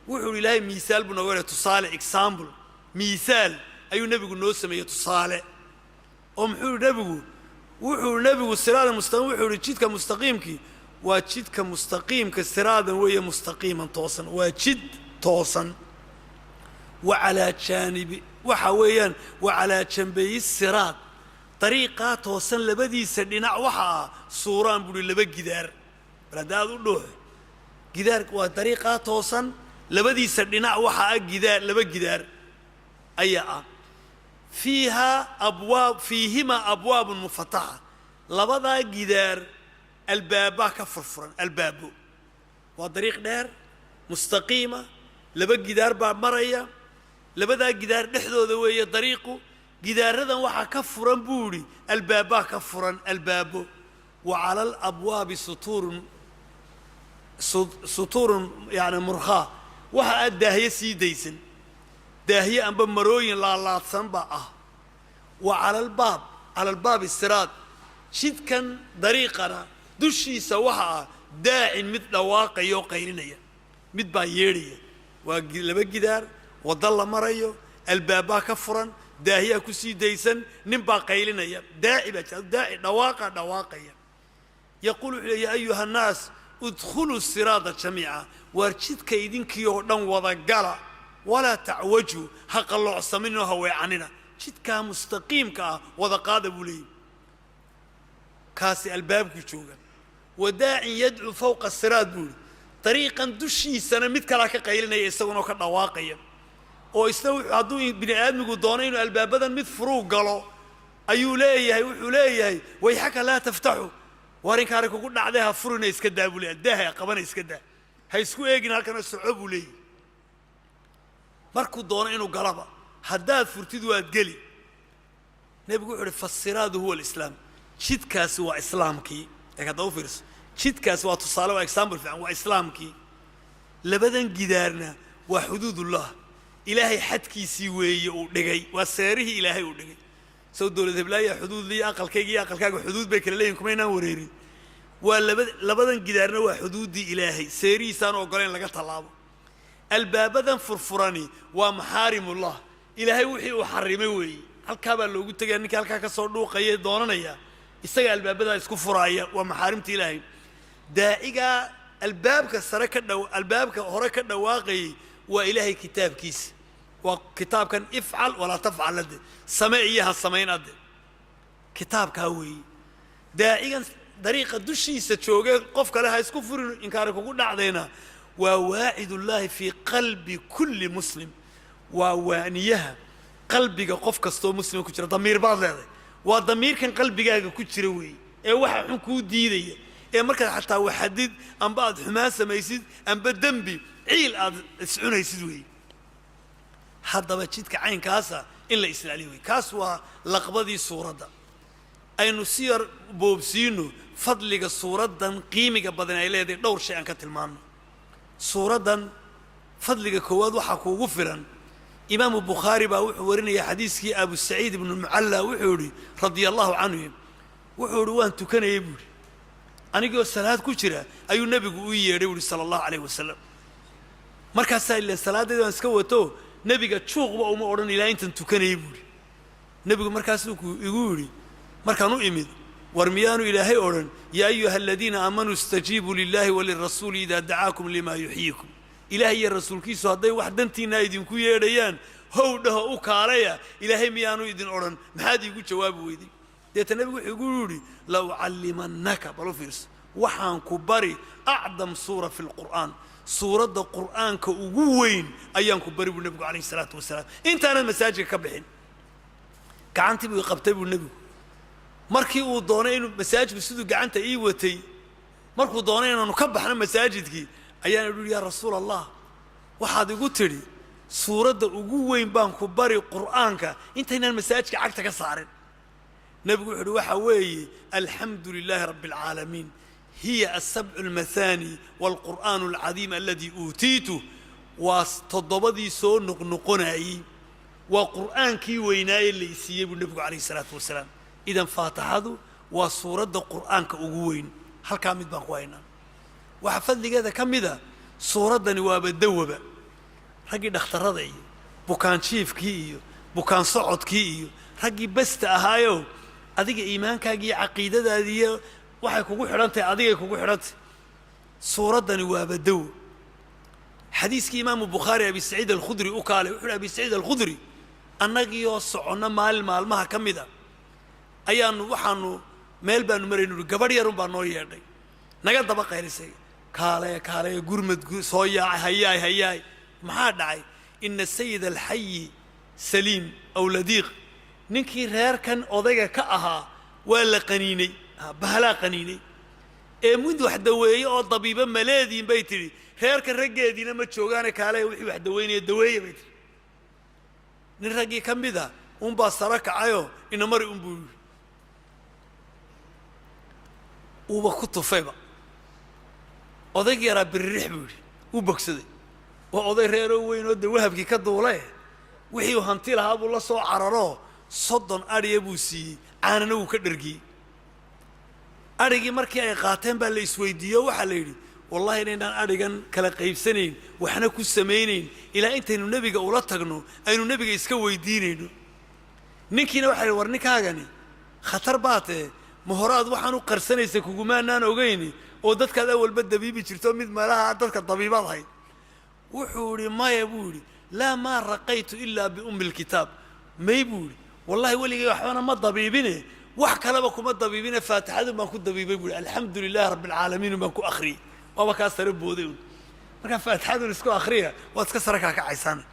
wuxuu ilaahay miisaal buu nooga yeelay tusaale example miisaal ayuu nebigu noo sameeyey tusaale oo muxuu nebigu siraadan mustaqiim wuxuu ihi jidka mustaqiimkii waa jidka mustaqiimka siraadan weeye mustaqiiman toosan waa jid toosan wacalaa jaanibi waxa weeyaan wacalaa janbayi siraad dariiqaa toosan labadiisa dhinac waxa ah suuraan buuhi laba gidaar bal hadda aad u dhuux gidaar waa dariiqaa toosan labadiisa dhinac waxa ah gidaar laba gidaar ayaa ah fiihimaa abwaabun mufataxa labadaa gidaar albaabaa ka furfuran albaabo وطريق دير مستقيمة لبا جدار با مريا لبدا جدار دحدو ذوي طريقه جدار هذا وحا كفرا بوري البابا كفرا الباب وعلى الأبواب سطور يعني مرخاة وحا الداهية سيديسن داهية أنبا مروين لا تصنبا وعلى الباب على الباب السراد شد كان طريقنا دشي سوحا داع مثل واقع يوقينيا مثل بايريا ولبا جدار وضل مريو البابا كفرا داهية كسي ديسن نبا قيلنا داعي دواقيا يقول يا أيها الناس ادخلوا الصراط جميعا وارشد كيدين كيو دون وضقلا ولا تعوجوا حق الله عصمنا هو عننا شد كا مستقيم كا وضقاد بولي كاسي الباب كشوغا وداعي يدعو فوق الصراط بولي طريقا دشي سنة متكلاك قيلنا يستوونو كدواقيا oo isna hadduu bini aadmigu doono inuu albaabadan mid furuu galo ayuu leeyahay wuxuu leeyahay way xaka laa taftaxu warinkaari kugu dhacday ha furina iska daa buu leeyahay daaha qabana iska daa ha isku eegin halkan socod buu leeyahay markuu doono inuu galaba haddaad furtid waad geli nabigu wuxuu fasiraadu huwa alislaam jidkaasi waa islaamkii ee ka daaw fiirso jidkaasi waa tusaale waa example fiican waa islaamkii labadan gidaarna waa xuduudullah إلهي حدكي سوي ودقي وساره إلهي ودقي سو دولة بلايا حدود لي أقل كيجي أقل كاجو حدود بكر لين كمينا وريري ولا لبدن جدارنا وحدود دي إلهي سيري سانو وقرين لقى طلابه البابدن فرفراني ومحارم الله إلهي وحي وحرمي وي هالكابا لو قلت لك إنك هالكاكا صدو قيد دوننا يا استجع البابدن يسكو فرايا ومحارمة إلهي دائجا الباب كسرك الباب كهرك النواقي وإلهي كتاب كيس وكتاب كان افعل ولا تفعل لدي سمعيها السمعين أدي كتاب كاوي دائما طريقة دشي ستشوغي قفك لها يسكفر إنكارك وقلنا علينا وواعد الله في قلب كل مسلم ووانيها قلبك قفك استو مسلم كتير ضمير بعض هذا وضمير كان قلبك كتير وي إيه واحد حنكو ديدي إيه مركز حتى وحدد أم بعض حماسة ما يسيد أم بدنبي عيل اسعونا يسدوي هذا بجدك عين كاسة إلا إسرائيلي كاسوا لقبضي صورة دا أي نسير بوبسينو فضلك الصورة دا قيمك بدنا إليه دي دور شيئا كتلمان صورة دا فضلك كواد وحكو غفرا إمام البخاري ورني حديثك أبو السعيد بن المعلى وحوري رضي الله عنه وحوري وانتو كان يبوري أنا قلت الصلاة كتيرة أي النبي قوي صلى الله عليه وسلم markaas ay salaadayda iska wato nabiga juuqba uma oran ilaa intan tukanay buuri nabigu markaas uu igu yiri markaan u imid war miyaanu ilaahay oran ya ayuha alladina amanu istajibu lillahi wa lirrasuli idha da'akum lima yuhyikum ilaahay iyo rasuulkiisu haday wax dantiina idinku yeedhayaan howdhaha u kaalaya ilaahay miyaanu idin oran maxaad igu jawaab weydi deeta nabigu wuxuu igu yiri law allimannaka balu firs waxaan ku bari a'dam sura fil qur'an سورة القرآن كأجوين أيام كبروا النبي عليه الصلاة والسلام أنت أنا المساجد كبحين كعنتي بيقبتي بالنبي مركي وضانين مساجد بسدوا كعنت إيوتي مركو ضانين أنو كبحنا مساجد كي أيام يقول يا رسول الله واحد يقول لي سورة الأجوين بان كبروا القرآن كا أنت هنا المساجد عكتك صارن نبي يقول وحوي الحمد لله رب العالمين هي السبع المثاني والقرآن العظيم الذي أوتيته واستضبضي سو نقنعي وقرآن كي ويناي اللي يسيب النبي عليه الصلاة والسلام إذا فاتحه وسورة القرآن كأجوين هل كامد بقوينا وحفظ لي هذا كم إذا سورة نواب الدوبة رجل اختار ذي بكان شيف كي بكان صعد كي رجل بس تأهايو أذيك إيمانك أجي عقيدة هذه waxay kugu xirantay adiga kugu xirantay suuradan waa badow xadiiski imaam bukhari abi sa'id al-khudri u kaale wuxuu abi sa'id al-khudri annagiyo socona maalmaha kamida ayaanu waxaanu meel baanu maraynu gabadh yar baa noo yeedhay naga daba qaylisay kaale gurmad soo yaacay hayay maxaa dhacay inna sayyid al-hayy salim aw ladiq ninkii reerkan odayga ka ahaa waa la qaniinay بهلا قنيني mid wax daweeye oo dabiiba maleediin bay tiri reerka raggeediina ma joogaane kaale wixii wax daweynaya daweeye bay tiri nin raggii ka mid a unbaa sara kacayo ina mari unbuu yidhi uuba ku tufayba odayg yaraa biririx buu yidhi uu bogsaday waa oday reeroo weyn oo dee wahabkii ka duule wixii uu hanti lahaa buu la soo cararoo 30 adhiya buu siiyey caanana wuu ka dhergiyey adhigii markii ay qaateen baa la isweydiiyo waxaa la yidhi wallahi inaynaan adhigan kala qaybsanayn waxna ku samaynayn ilaa intaynu nebiga ula tagno aynu nebiga iska weydiinayno ninkiina waxaa yidhi war ninkaagani khatar baatee ma horaad waxaan u qarsanaysa kugumaanaan ogayni oo dadkaad awalba dabiibi jirto mid meelaha dadka dabiibaad ahayd wuxuu yidhi maya buu yidhi laa maa raqaytu ilaa biummi lkitaab may buu yidhi wallahi weligay waxbana ma dabiibine wax kaleba kuma dabiibine faatixadun baan ku dabiibay buu yidhi alxamdu lilahi rabbi alcaalamiin baan ku akhriyey waaba kaa sare booday un markaa faatixadun isku akhriya waad iska sare kaakacaysaan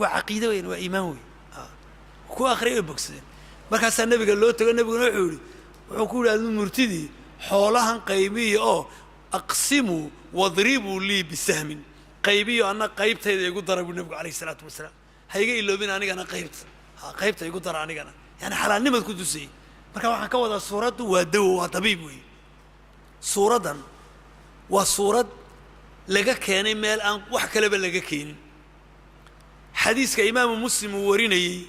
waa caqiide weyn waa iimaan weyn ku akhriya way bogsadeen markaasaa nebiga loo tago nebiguna wuxuu ku yidhi aduu murtidii xoolahan qaybiya oo aqsimuu wadribuu lii bisahmin qaybiyo anna qaybtayda igu dara buu nebigu calayhi salaatu wasalaam ha iga iloobin anigana qaybta igu dara anigana yani xalaalnimad ku tusayey marka waxaan ka wadaa suuraddu waa dawo waa dabiib weeye suuraddan waa suurad laga keenay meel aan wax kaleba laga keenin xadiiska imaamu muslim uu warinayey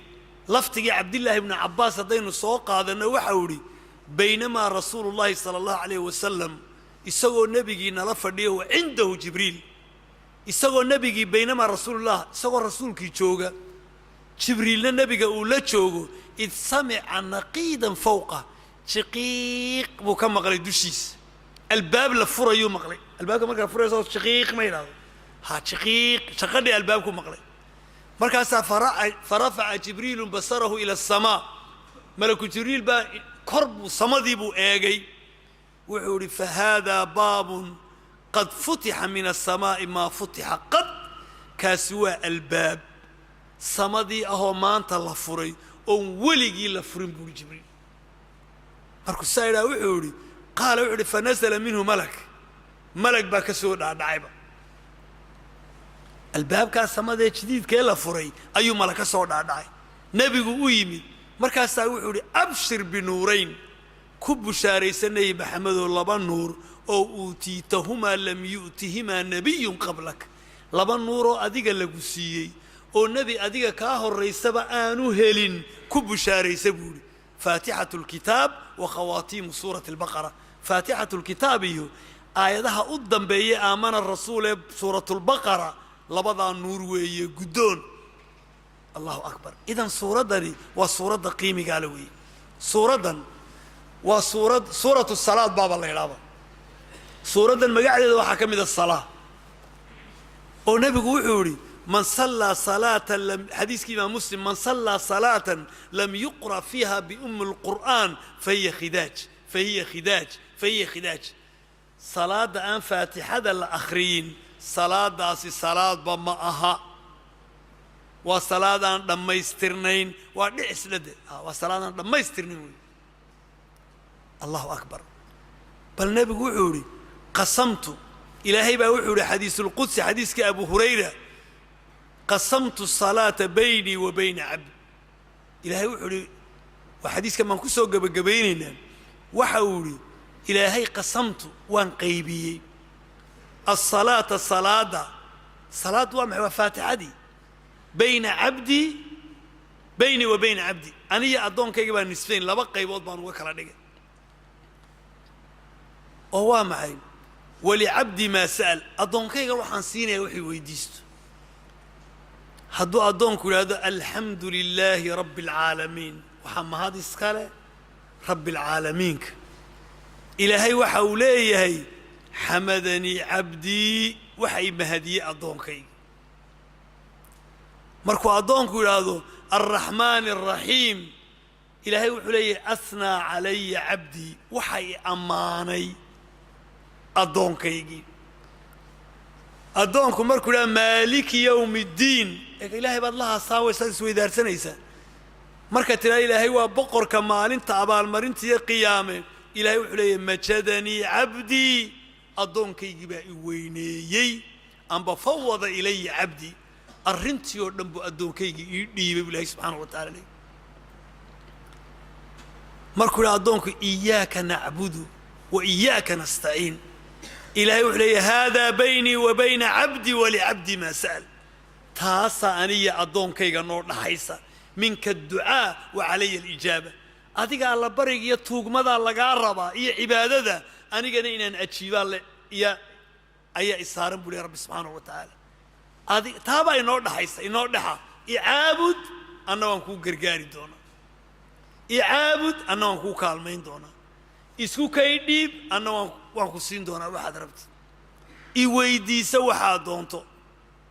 laftigii cabdillaahi ibnu cabbaas haddaynu soo qaadanno waxau idhi baynamaa rasuulu llahi sala allahu calayhi wasalam isagoo nebigii nala fadhiyo wa cindahu jibriil isagoo nebigii baynamaa rasuulullah isagoo rasuulkii jooga jibriilna nebiga uu la joogo id samica naqiidan fawqa jiqiiq buu ka maqlay dushiisa albaab la furayuu maqlay albaabka markaa furayso jiqiiq ma yidhahdo ha jiqiiq shaqadhii albaabku maqlay markaasaa farafaca jibriilun basarahu ila asamaa malaku jibriil baa kor buu samadii buu eegay wuxuu idhi fahaadaa baabun qad futixa min asamaa'i maa futixa qad kaasi waa albaab samadii ahoo maanta la furay oon weligii la furin buuhi jibriil markuu saa idhaha wuxuu idhi qaala wuxuu idhi fanasala minhu malag baa ka soo dhaadhacayba albaabkaa samadee jadiidkee la furay ayuu malag ka soo dhaadhacay nebigu u yimid markaasaa wuxuu idhi abshir binuurayn ku bushaaraysa nebi maxamedoo 2 nuur oo uutiitahumaa lam yu'tihimaa nebiyun qablak 2 nuuroo adiga lagu siiyey oo nebi adiga kaa horraysaba aanu helin ku bushaaraysa buu idhi faatixatu lkitaab wa khawaatiimu suurati albaqara faatixatu lkitaab iyo aayadaha u dambeeye aamana rasuul ee suuratulbaqara 2 nuur weeye guddoon allahu akbar idan suuraddani waa suuradda qiimigaale weeye suuraddan waa suuratu salaad baaba la yidhaahba suuraddan magaceeda waxaa ka mid a salaa oo nebigu wuxuu yidhi man sallaa salaatan xadiiskii imaam muslim man sallaa salaatan lam yuqra fiiha biummi lqur'aan fahiya khidaaj salaadda aan faatixada la akhriyin salaadaasi salaadba ma aha waa salaad aan dhammaystirnayn waa dhicisladde waa salaad aan dhammaystirnayn wey allahu akbar bal nebigu wuxuu idhi qasamtu ilaahay baa wuxuu idhi xadiisulqudsi xadiiskii abu hurayra qasamtu salaata baynii wa bayna cabdi ilaahay wuxuu idhi waa xadiiskan baan ku soo gebagabaynaynaa waxa uu idhi ilaahay qasamtu waan qaybiyey asalaata salaada waa maxay waa faatixadii baynii wa bayna cabdi aniya addoonkayga baa nisfayn 2 qaybood baan uga kala dhigay oo waa maxay walicabdi maa sa'al addoonkayga waxaan siinaya waxay weydiisto hadduu addoonku yidhaahdo alxamdu lilaahi rabbi alcaalamiin waxaa mahad iskale rabbi alcaalamiinka ilaahay waxa uu leeyahay xamadanii cabdii waxa i mahadiyey addoonkayga markuu addoonku yidhaahdo alraxmaani alraxiim ilaahay wuxuu leeyahay asnaa calaya cabdii waxa i ammaanay addoonkaygii addoonku markuu yidhahdo maaliki yowmi iddiin ilaahay baad la hasaawaysaad isweydaarsanaysaa marka tidhahda ilaahay waa boqorka maalinta abaalmarinta iyo qiyaame إلهي وحلي مجدني عبدي أدونك يجيب ويني أم بفوض إلي عبدي الرنتي ودنبو أدونك يجيب بالله سبحانه وتعالى مركل أدونك إياك نعبد وإياك نستعين إلهي وحلي هذا بيني وبين عبدي ولعبدي ما سأل تاسا أني أدونك يجنور نحيسا منك الدعاء وعلي الإجابة أديك الله بريك يتوق ماذا الله قاربا إيه عبادة ذا أنا جاني إن أتشيبال يا أي إسهارم بولي رب سبحانه وتعالى أديك تابا ينور نحيسا ينور نحا يعابد أنا وانكو قرقاري دونا يعابد أنا وانكو كالمين دونا إسكو كيديب أنا وانكو سين دونا واحد ربط إيويدي سوحا دونتو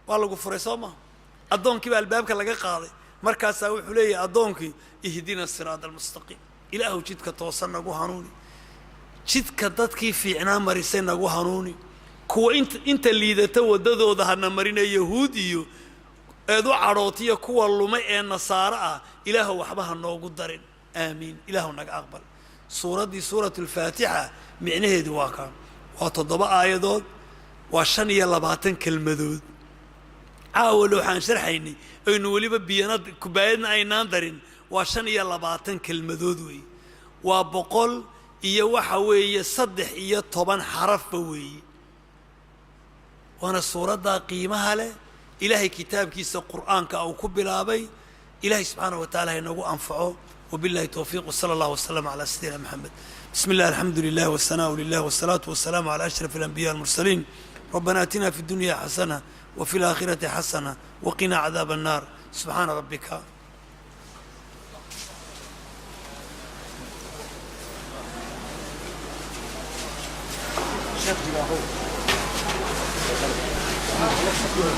والله قفر يسوما أدونك بالبابك لقا قاضي مركز وحلي أدونك اهدنا الصراط المستقيم إلهو جدك توصلنا قهانوني جدك ضدك في عنام مرسينا قهانوني كو انت اللي إذا توددو ظهرنا مرينا يهودي اذو عروتي كو اللومي النصارى إلهو وحبها النوغو الدارين آمين إلهو نق أقبل سورة دي سورة الفاتحة معنيه دواكا وتضبع آيادود وشان يلباتن كلمدود عاولوا حان شرحيني إنه وليبا بيانات كوبايدنا أي ناندرين وشان يلباتن كلمدود وي وبقول إيا وحوي صدح إيا طبعا حرف وي وانا الصورة دا قيمها له إلهي كتاب كيس القرآن كأو كبلابي إلهي سبحانه وتعالى ينقو أنفعه وبالله توفيق وصلى الله وسلم على سيدنا محمد بسم الله الحمد لله والثناء لله والصلاة والسلام على أشرف الأنبياء المرسلين ربنا آتنا في الدنيا حسنة وفي الآخرة حسنة وقنا عذاب النار سبحان ربك